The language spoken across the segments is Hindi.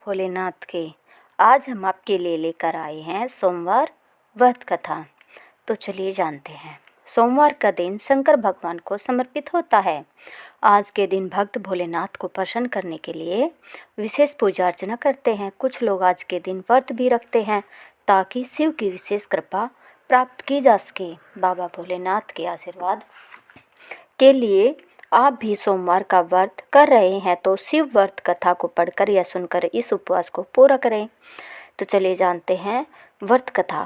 भोलेनाथ के। आज हम आपके लिए लेकर आए हैं सोमवार व्रत कथा। तो चलिए जानते हैं। सोमवार का दिन शंकर भगवान को समर्पित होता है। आज के दिन भक्त भोलेनाथ को प्रसन्न करने के लिए विशेष पूजा अर्चना करते हैं। कुछ लोग आज के दिन व्रत भी रखते हैं ताकि शिव की विशेष कृपा प्राप्त की जा सके। बाबा भोलेनाथ के आशीर्वाद के लिए आप भी सोमवार का व्रत कर रहे हैं तो शिव व्रत कथा को पढ़कर या सुनकर इस उपवास को पूरा करें। तो चलिए जानते हैं व्रत कथा।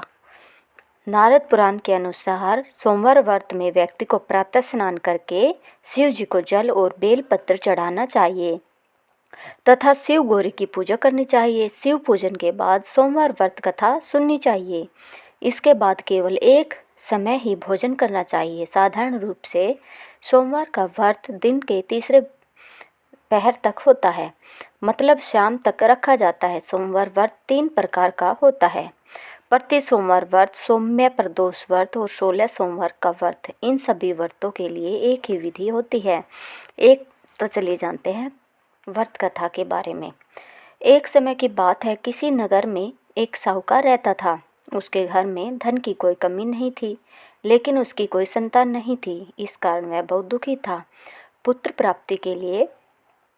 नारद पुराण के अनुसार सोमवार व्रत में व्यक्ति को प्रातः स्नान करके शिव जी को जल और बेल पत्र चढ़ाना चाहिए तथा शिव गौरी की पूजा करनी चाहिए। शिव पूजन के बाद सोमवार व्रत कथा सुननी चाहिए। इसके बाद केवल एक समय ही भोजन करना चाहिए। साधारण रूप से सोमवार का व्रत दिन के तीसरे पहर तक होता है, मतलब शाम तक रखा जाता है। सोमवार व्रत 3 प्रकार का होता है: प्रति सोमवार व्रत, सौम्य प्रदोष व्रत और 16 सोमवार का व्रत। इन सभी व्रतों के लिए एक ही विधि होती है। तो चलिए जानते हैं व्रत कथा के बारे में। एक समय की बात है, किसी नगर में एक साहूकार रहता था। उसके घर में धन की कोई कमी नहीं थी, लेकिन उसकी कोई संतान नहीं थी। इस कारण वह बहुत दुखी था। पुत्र प्राप्ति के लिए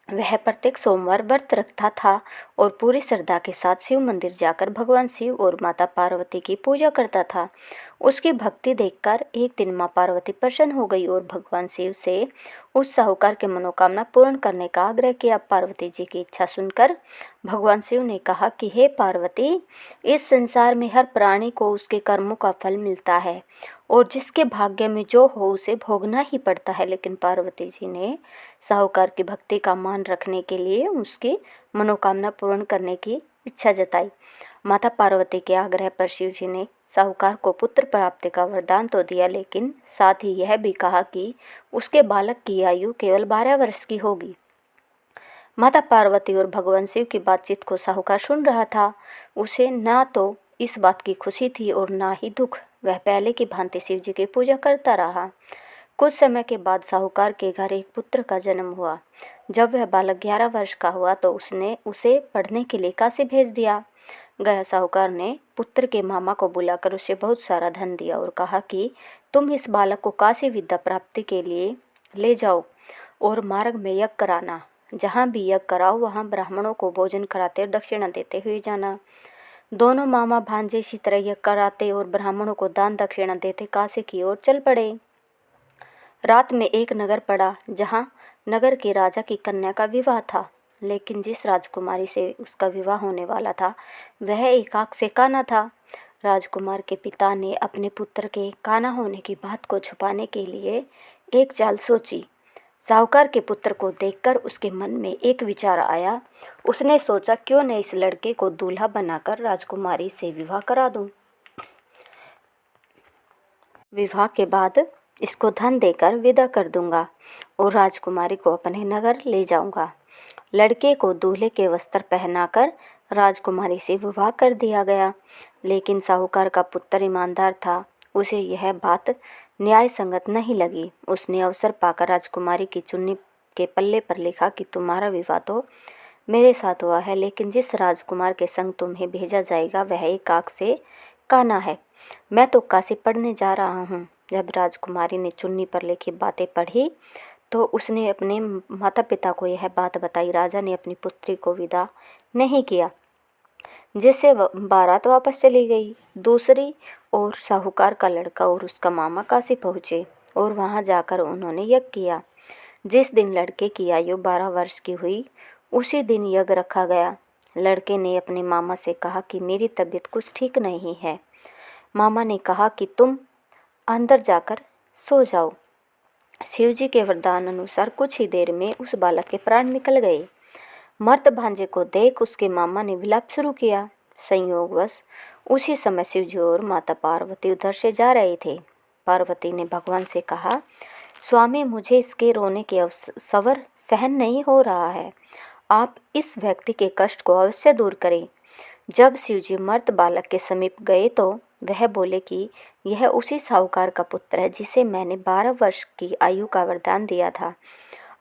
वह प्रत्येक सोमवार व्रत रखता था और पूरी श्रद्धा के साथ शिव मंदिर जाकर भगवान शिव और माता पार्वती की पूजा करता था। उसकी भक्ति देखकर एक दिन माँ पार्वती प्रसन्न हो गई और भगवान शिव से उस साहूकार के मनोकामना पूर्ण करने का आग्रह किया। पार्वती जी की इच्छा सुनकर भगवान शिव ने कहा कि हे पार्वती, इस संसार में हर प्राणी को उसके कर्मों का फल मिलता है और जिसके भाग्य में जो हो उसे भोगना ही पड़ता है। लेकिन पार्वती जी ने साहूकार की भक्ति का मान रखने के लिए उसकी मनोकामना पूर्ण करने की इच्छा जताई। माता पार्वती के आग्रह पर शिव जी ने साहूकार को पुत्र प्राप्ति का वरदान तो दिया, लेकिन साथ ही यह भी कहा कि उसके बालक की आयु केवल 12 वर्ष की होगी। माता पार्वती और भगवान शिव की बातचीत को साहूकार सुन रहा था। उसे ना तो इस बात की खुशी थी और ना ही दुख। वह पहले की भांति शिव जी की पूजा करता रहा। कुछ समय के बाद साहूकार के घर एक पुत्र का जन्म हुआ। जब वह बालक 11 वर्ष का हुआ तो उसने उसे पढ़ने के लिए काशी भेज दिया गया। साहूकार ने पुत्र के मामा को बुलाकर उसे बहुत सारा धन दिया और कहा कि तुम इस बालक को काशी विद्या प्राप्ति के लिए ले जाओ और मार्ग में यज्ञ कराना। जहाँ भी यज्ञ कराओ वहाँ ब्राह्मणों को भोजन कराते और दक्षिणा देते हुए जाना। दोनों मामा भांजे इसी तरह यज्ञ कराते और ब्राह्मणों को दान दक्षिणा देते काशी की ओर चल पड़े। रात में एक नगर पड़ा जहाँ नगर के राजा की कन्या का विवाह था, लेकिन जिस राजकुमारी से उसका विवाह होने वाला था वह एक आँख से काना था। राजकुमार के पिता ने अपने पुत्र के काना होने की बात को छुपाने के लिए एक चाल सोची। साहूकार के पुत्र को देखकर उसके मन में एक विचार आया। उसने सोचा, क्यों न इस लड़के को दूल्हा बनाकर राजकुमारी से विवाह करा दूं। विवाह के बाद इसको धन देकर विदा कर दूंगा और राजकुमारी को अपने नगर ले जाऊंगा। लड़के को दूल्हे के वस्त्र पहनाकर राजकुमारी से विवाह कर दिया गया। लेकिन साहूकार का पुत्र ईमानदार था। उसे यह बात न्याय संगत नहीं लगी। उसने अवसर पाकर राजकुमारी की चुन्नी के पल्ले पर लिखा कि तुम्हारा विवाह तो मेरे साथ हुआ है, लेकिन जिस राजकुमार के संग तुम्हें भेजा जाएगा वह एक आँख से काना है। मैं तो काशी पढ़ने जा रहा हूँ। जब राजकुमारी ने चुन्नी पर लिखी बातें पढ़ी तो उसने अपने माता पिता को यह बात बताई। राजा ने अपनी पुत्री को विदा नहीं किया, जिससे बारात वापस चली गई। दूसरी ओर साहूकार का लड़का और उसका मामा काशी पहुँचे और वहाँ जाकर उन्होंने यज्ञ किया। जिस दिन लड़के की आयु 12 वर्ष की हुई उसी दिन यज्ञ रखा गया। लड़के ने अपने मामा से कहा कि मेरी तबीयत कुछ ठीक नहीं है। मामा ने कहा कि तुम अंदर जाकर सो जाओ। शिवजी के वरदान अनुसार कुछ ही देर में उस बालक के प्राण निकल गए। मर्द भांजे को देख उसके मामा ने विलाप शुरू किया। संयोगवश उसी समय शिवजी और माता पार्वती उधर से जा रहे थे। पार्वती ने भगवान से कहा, स्वामी, मुझे इसके रोने के सवर सहन नहीं हो रहा है। आप इस व्यक्ति के कष्ट को अवश्य दूर करें। जब शिवजी मर्द बालक के समीप गए तो वह बोले कि यह उसी साहूकार का पुत्र है जिसे मैंने 12 वर्ष की आयु का वरदान दिया था।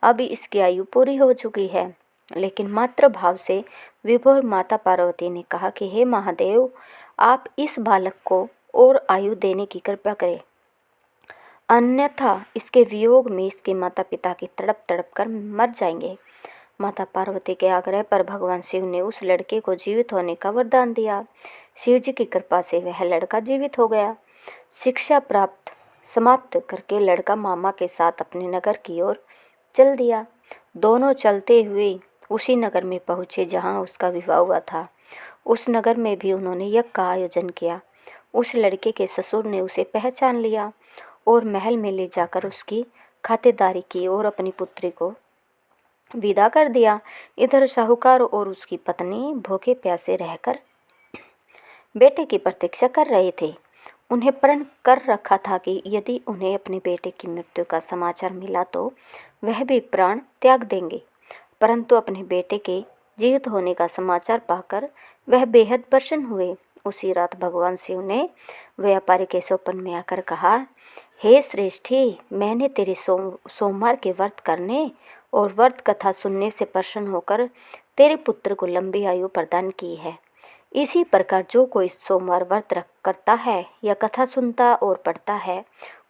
अब इसकी आयु पूरी हो चुकी है। लेकिन मातृ भाव से विभोर माता पार्वती ने कहा कि हे महादेव, आप इस बालक को और आयु देने की कृपा करें, अन्यथा इसके वियोग में इसके माता पिता की तड़प तड़प कर मर जाएंगे। माता पार्वती के आग्रह पर भगवान शिव ने उस लड़के को जीवित होने का वरदान दिया। शिव जी की कृपा से वह लड़का जीवित हो गया। शिक्षा प्राप्त समाप्त करके लड़का मामा के साथ अपने नगर की ओर चल दिया। दोनों चलते हुए उसी नगर में पहुँचे जहाँ उसका विवाह हुआ था। उस नगर में भी उन्होंने यज्ञ का आयोजन किया। उस लड़के के ससुर ने उसे पहचान लिया और महल में ले जाकर उसकी खातिरदारी की और अपनी पुत्री को विदा कर दिया। इधर साहूकार और उसकी पत्नी भूखे प्यासे रहकर बेटे की प्रतीक्षा कर रहे थे। उन्हें प्रण कर रखा था कि यदि उन्हें अपने बेटे की मृत्यु का समाचार मिला तो वह भी प्राण त्याग देंगे, परंतु अपने बेटे के जीवित होने का समाचार पाकर वह बेहद प्रसन्न हुए। उसी रात भगवान शिव ने व्यापारी के स्वप्न में आकर कहा, हे श्रेष्ठी, मैंने तेरे सोमवार के व्रत करने और व्रत कथा सुनने से प्रसन्न होकर तेरे पुत्र को लंबी आयु प्रदान की है। इसी प्रकार जो कोई सोमवार व्रत करता है या कथा सुनता और पढ़ता है,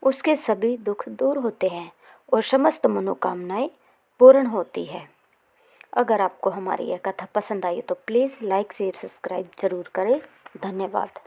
उसके सभी दुख दूर होते हैं और समस्त मनोकामनाएं पूर्ण होती है। अगर आपको हमारी यह कथा पसंद आई तो प्लीज़ लाइक शेयर सब्सक्राइब ज़रूर करें। धन्यवाद।